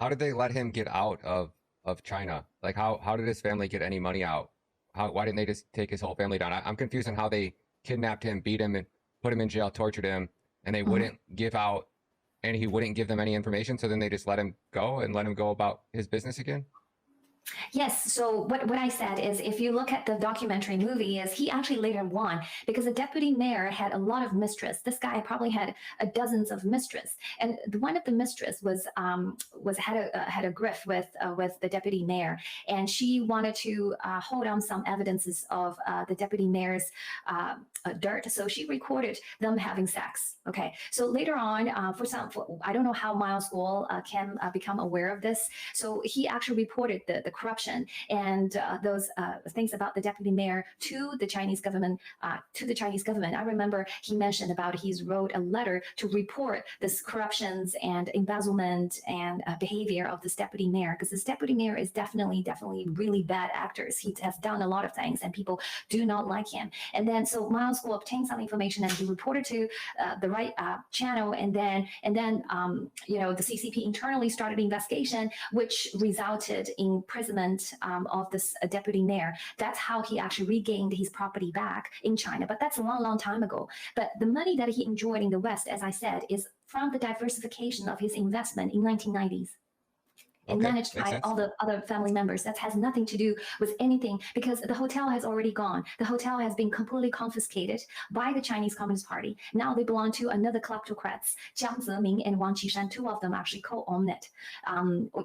how did they let him get out of China? Like how did his family get any money out? Why didn't they just take his whole family down? I'm confused on how they kidnapped him, beat him, and put him in jail, tortured him, and they wouldn't give out, and he wouldn't give them any information. So then they just let him go and let him go about his business again. Yes. So what I said is, if you look at the documentary movie, is he actually later won because the deputy mayor had a lot of mistress. This guy probably had dozens of mistress, and one of the mistress had a grift with the deputy mayor, and she wanted to hold on some evidences of the deputy mayor's dirt. So she recorded them having sex. Okay. So later on, I don't know how Miles Guo can become aware of this. So he actually reported the corruption and those things about the deputy mayor to the Chinese government. I remember he mentioned about he's wrote a letter to report this corruptions and embezzlement and behavior of this deputy mayor, because this deputy mayor is definitely really bad actors. He has done a lot of things and people do not like him. And then so Miles will obtain some information and he reported to the right channel, and then the CCP internally started an investigation, which resulted in imprisonment of this deputy mayor. That's how he actually regained his property back in China. But that's a long time ago. But the money that he enjoyed in the West, as I said, is from the diversification of his investment in 1990s. And managed by all the other family members. That has nothing to do with anything, because the hotel has already gone. The hotel has been completely confiscated by the Chinese Communist Party. Now they belong to another kleptocrats, Jiang Zemin and Wang Qishan. Two of them actually co-own it.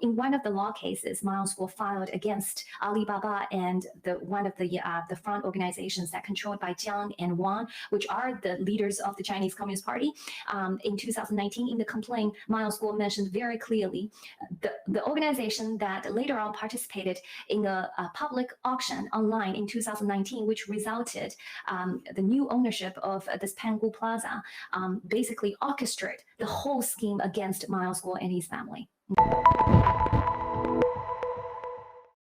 In one of the law cases, Miles Guo filed against Alibaba and one of the front organizations that controlled by Jiang and Wang, which are the leaders of the Chinese Communist Party. In 2019, in the complaint, Miles Guo mentioned very clearly the organization that later on participated in a public auction online in 2019, which resulted the new ownership of this Pangu Plaza basically orchestrated the whole scheme against Miles Guo and his family.